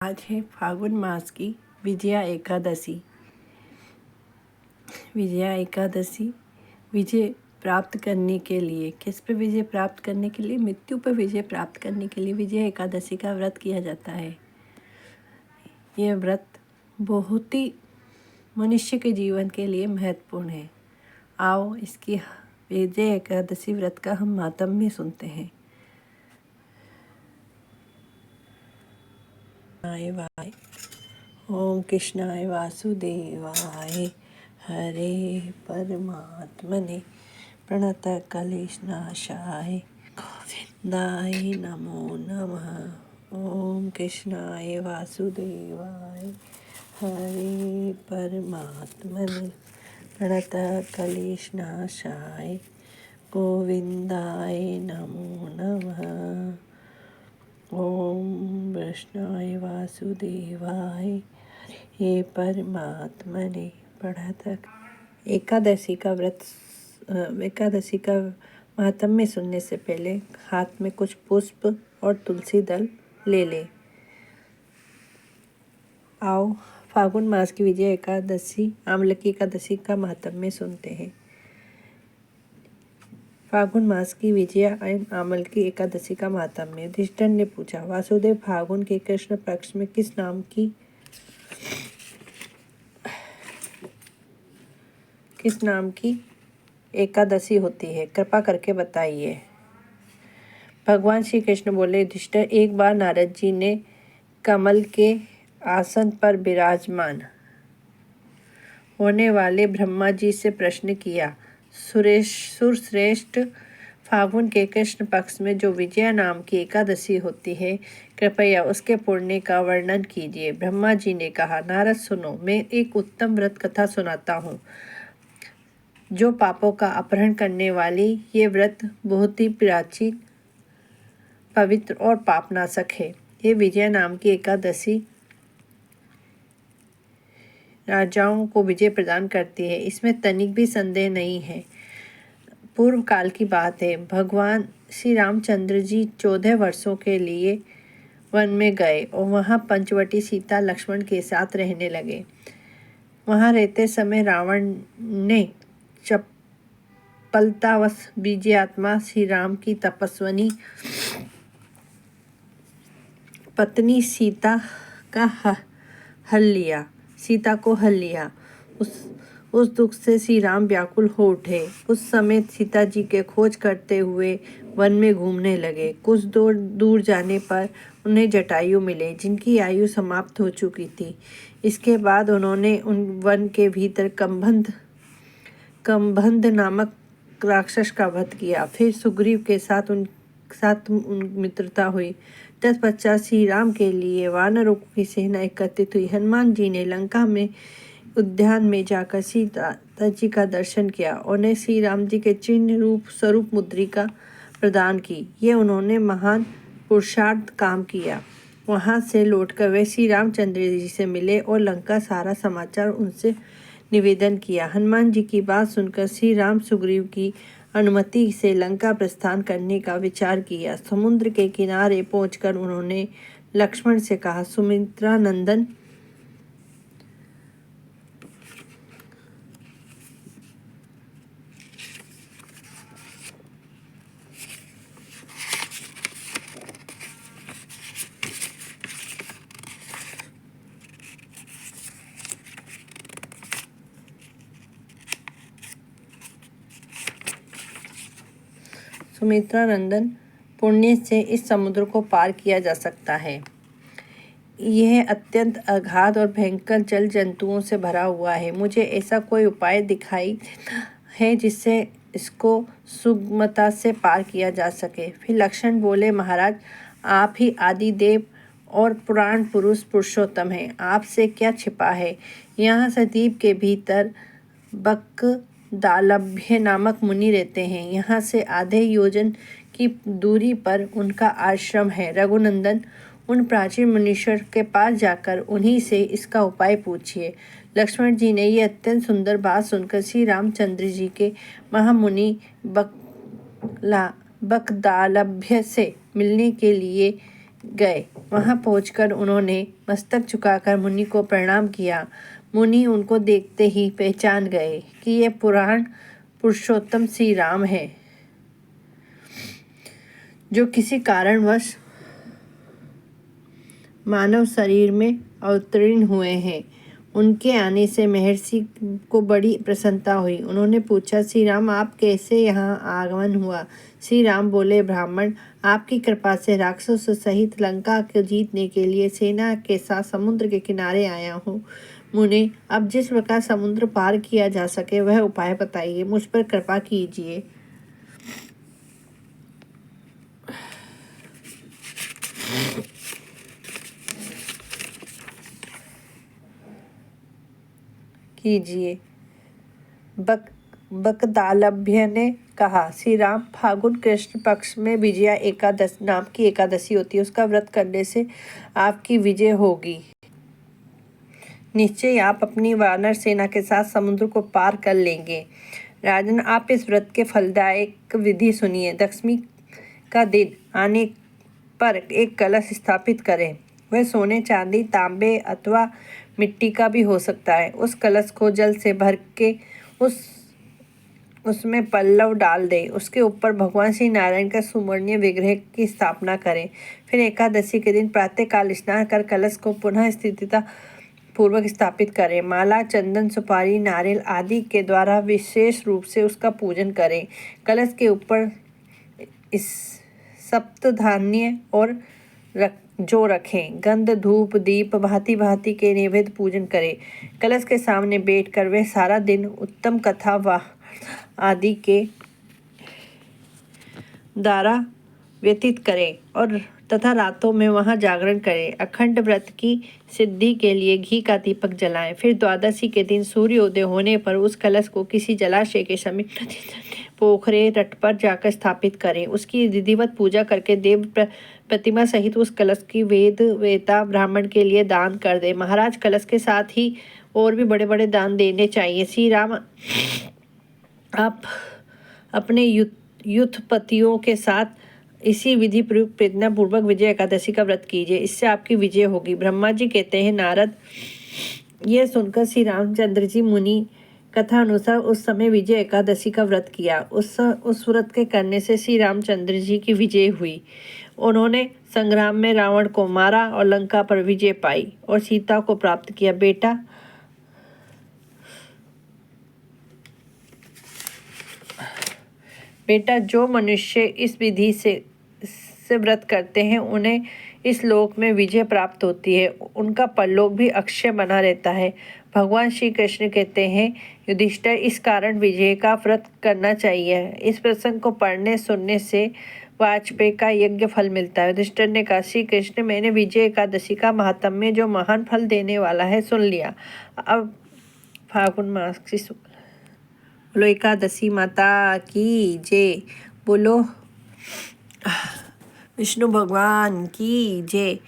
आज है फागुन मास की विजया एकादशी। विजया एकादशी विजय प्राप्त करने के लिए, किस पर विजय प्राप्त करने के लिए? मृत्यु पर विजय प्राप्त करने के लिए विजय एकादशी का व्रत किया जाता है। यह व्रत बहुत ही मनुष्य के जीवन के लिए महत्वपूर्ण है। आओ इसकी विजय एकादशी व्रत का हम मातम्य सुनते हैं। वाय ओम कृष्णाय वासुदेवाय हरे परमात्मने प्रणतः क्लेशनाशाय गोविंदाय नमो नमः। ओम कृष्णाय वासुदेवाय हरे परमात्मने प्रणतः क्लेशनाशाय गोविंदाय नमो नमः। ओम कृष्णाय वासुदेवाय हे परमात्मने प्रणतः। एकादशी का महात्म्य सुनने से पहले हाथ में कुछ पुष्प और तुलसी दल ले ले। आओ फागुन मास की विजय एकादशी आमलकी एकादशी का महात्म्य सुनते हैं। फागुन मास की विजया एवं आमलकी एकादशी का महात्म्य। युधिष्ठिर ने पूछा, वासुदेव, फागुन के कृष्ण पक्ष में किस नाम की एकादशी होती है? कृपा करके बताइए। भगवान श्री कृष्ण बोले, युधिष्ठिर, एक बार नारद जी ने कमल के आसन पर विराजमान होने वाले ब्रह्मा जी से प्रश्न किया, सुरश्रेष्ठ, फागुन के कृष्ण पक्ष में जो विजया नाम की एकादशी होती है, कृपया उसके पुण्य का वर्णन कीजिए। ब्रह्मा जी ने कहा, नारद सुनो, मैं एक उत्तम व्रत कथा सुनाता हूँ जो पापों का अपहरण करने वाली। ये व्रत बहुत ही प्राचीन, पवित्र और पापनाशक है। ये विजया नाम की एकादशी राजाओं को विजय प्रदान करती है, इसमें तनिक भी संदेह नहीं है। पूर्व काल की बात है। भगवान श्री रामचंद्र जी 14 वर्षों के लिए वन में गए और वहाँ पंचवटी सीता लक्ष्मण के साथ रहने लगे। वहाँ रहते समय रावण ने चपलतावश विजयात्मा श्री राम की तपस्विनी पत्नी सीता को हल लिया। उस दुख से श्री राम व्याकुल हो उठे। उस समय सीता जी के खोज करते हुए वन में घूमने लगे। कुछ दूर जाने पर उन्हें जटायु मिले, जिनकी आयु समाप्त हो चुकी थी। इसके बाद उन्होंने उन वन के भीतर कंबंध नामक राक्षस का वध किया। फिर सुग्रीव के साथ मित्रता हुई। तत्पश्चात श्री राम के लिए वानरों की सेना एकत्रित हुई। हनुमान जी ने लंका में उद्यान में जाकर सीता जी का दर्शन किया। उन्हें श्री राम जी के चिन्ह रूप स्वरूप मुद्रिका प्रदान की। ये उन्होंने महान पुरुषार्थ काम किया। वहाँ से लौटकर वे श्री रामचंद्र जी से मिले और लंका सारा समाचार उनसे निवेदन किया। हनुमान जी की बात सुनकर श्री राम सुग्रीव की अनुमति से लंका प्रस्थान करने का विचार किया। समुद्र के किनारे पहुंचकर उन्होंने लक्ष्मण से कहा, सुमित्रा नंदन, पुण्य से इस समुद्र को पार किया जा सकता है। यह अत्यंत अगाध और भयंकर जल जंतुओं से भरा हुआ है। मुझे ऐसा कोई उपाय दिखाई देता है जिससे इसको सुगमता से पार किया जा सके। फिर लक्ष्मण बोले, महाराज, आप ही आदि देव और पुराण पुरुष पुरुषोत्तम हैं। आपसे क्या छिपा है? यहाँ से द्वीप के भीतर बकदालभ्य नामक मुनि रहते हैं। यहाँ से आधे योजन की दूरी पर उनका आश्रम है। रघुनंदन, उन प्राचीन मनुष्यों के पास जाकर उन्हीं से इसका उपाय पूछिए। लक्ष्मण जी ने यह अत्यंत सुंदर बात सुनकर श्री रामचंद्र जी के महामुनि बकदालभ्य से मिलने के लिए गए। वहां पहुंचकर उन्होंने मस्तक झुकाकर मुनि को प्रणाम किया। मुनि उनको देखते ही पहचान गए कि ये पुराण पुरुषोत्तम श्री राम है, जो किसी कारणवश मानव शरीर में अवतीर्ण हुए हैं। उनके आने से महर्षि को बड़ी प्रसन्नता हुई। उन्होंने पूछा, श्री राम, आप कैसे यहाँ आगमन हुआ? श्री राम बोले, ब्राह्मण, आपकी कृपा से राक्षसों सहित लंका को जीतने के लिए सेना के साथ समुद्र के किनारे आया हूँ। मुने, अब जिस प्रकार समुद्र पार किया जा सके वह उपाय बताइए, मुझ पर कृपा कीजिए। बकदालभ्य ने कहा, श्री राम, फागुन कृष्ण पक्ष में विजया एकादश नाम की एकादशी होती है। उसका व्रत करने से आपकी विजय होगी। निश्चय आप अपनी वानर सेना के साथ समुद्र को पार कर लेंगे। राजन, आप इस व्रत के फलदायक विधि सुनिए। दशमी का दिन आने पर एक कलश स्थापित करें। वह सोने, चांदी, तांबे अथवा मिट्टी का भी हो सकता है। उस कलश को जल से भर के उसमें पल्लव डाल दें। उसके ऊपर भगवान श्री नारायण का सुवर्णीय विग्रह की स्थापना करें। फिर एकादशी के दिन प्रातःकाल स्नान कर कलश को पुनः स्थिरता पूर्वक स्थापित करें। माला, चंदन, सुपारी, नारियल आदि के द्वारा विशेष रूप से उसका पूजन करें। कलश के ऊपर इस सप्तधान्य और जो रखें। गंध, धूप, दीप भांति भांति के नैवेद्य पूजन करें। कलश के सामने बैठकर वे सारा दिन उत्तम कथा व आदि के द्वारा व्यतीत करें और तथा रातों में वहां जागरण करें। अखंड व्रत की सिद्धि के लिए घी का दीपक जलाएं। फिर द्वादशी के दिन सूर्योदय होने पर उस कलश को किसी जलाशय के समीप पोखरे तट पर जाकर स्थापित करें। उसकी विधिवत पूजा करके देव प्रतिमा सहित उस कलश की वेता ब्राह्मण के लिए दान कर दे। महाराज, कलश के साथ ही और भी बड़े बड़े दान देने चाहिए। श्री राम, आप अपने युद्धपतियों के साथ इसी विधि प्रयुक्त प्रतिज्ञा पूर्वक विजय एकादशी का व्रत कीजिए, इससे आपकी विजय होगी। ब्रह्मा जी कहते हैं, नारद, यह सुनकर श्री रामचंद्र जी मुनि कथा अनुसार उस समय विजय एकादशी का व्रत किया। उस व्रत के करने से श्री रामचंद्र जी की विजय हुई। उन्होंने संग्राम में रावण को मारा और लंका पर विजय पाई और सीता को प्राप्त किया। बेटा, जो मनुष्य इस विधि से व्रत करते हैं उन्हें इस लोक में विजय प्राप्त होती है। उनका परलोक भी अक्षय बना रहता है। भगवान श्री कृष्ण कहते हैं, युधिष्ठिर, इस कारण विजय का व्रत करना चाहिए। इस प्रसंग को पढ़ने सुनने से वाजपेयी का यज्ञ फल मिलता है। युधिष्ठिर ने कहा, श्री कृष्ण, मैंने विजय एकादशी का महात्म्य जो महान फल देने वाला है सुन लिया। अब फागुन मास की बोलो एकादशी माता की जय। बोलो विष्णु भगवान की जय।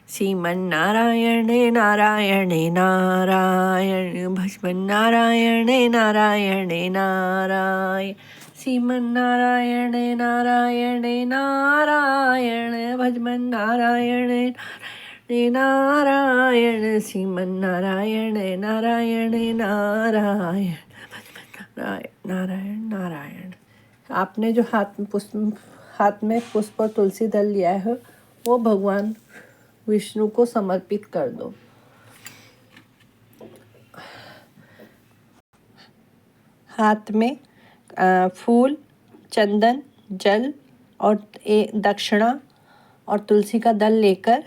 श्रीमन नारायण नारायण नारायण, भजमन नारायण नारायण नारायण, श्रीमन नारायण नारायण नारायण, भजमन नारायण नारायण, श्रीमन नारायण नारायण नारायण, नारायण नारायण। आपने जो हाथ में पुष्प और तुलसी दल लिया है वो भगवान विष्णु को समर्पित कर दो। हाथ में फूल, चंदन, जल और दक्षिणा और तुलसी का दल लेकर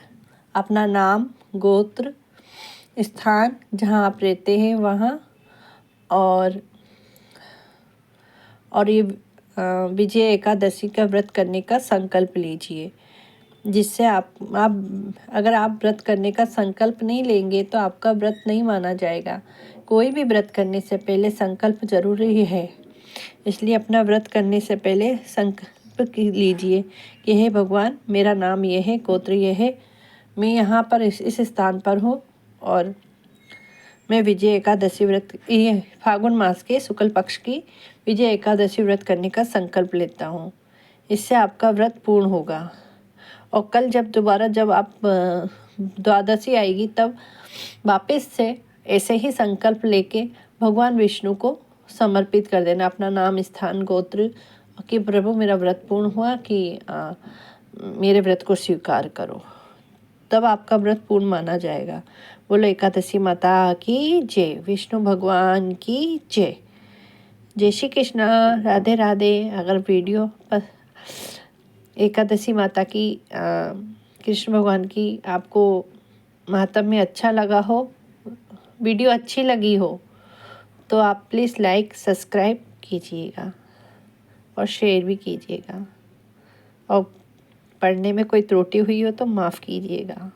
अपना नाम, गोत्र, स्थान जहाँ आप रहते हैं वहाँ और ये विजय एकादशी का व्रत करने का संकल्प लीजिए। जिससे अगर आप व्रत करने का संकल्प नहीं लेंगे तो आपका व्रत नहीं माना जाएगा। कोई भी व्रत करने से पहले संकल्प जरूरी है। इसलिए अपना व्रत करने से पहले संकल्प लीजिए कि हे भगवान, मेरा नाम ये है, गोत्र ये है, मैं यहाँ पर इस स्थान पर हूँ और मैं विजय एकादशी व्रत, ये फागुन मास के शुक्ल पक्ष की विजय एकादशी व्रत करने का संकल्प लेता हूँ। इससे आपका व्रत पूर्ण होगा और कल जब आप द्वादशी आएगी तब वापस से ऐसे ही संकल्प लेके भगवान विष्णु को समर्पित कर देना अपना नाम, स्थान, गोत्र कि प्रभु मेरा व्रत पूर्ण हुआ कि मेरे व्रत को स्वीकार करो, तब आपका व्रत पूर्ण माना जाएगा। बोलो एकादशी माता की जय, विष्णु भगवान की जय। जय श्री कृष्णा, राधे राधे। अगर वीडियो पर एकादशी माता की कृष्ण भगवान की आपको महात्म्य अच्छा लगा हो, वीडियो अच्छी लगी हो, तो आप प्लीज़ लाइक सब्सक्राइब कीजिएगा और शेयर भी कीजिएगा, और पढ़ने में कोई त्रुटि हुई हो तो माफ़ कीजिएगा।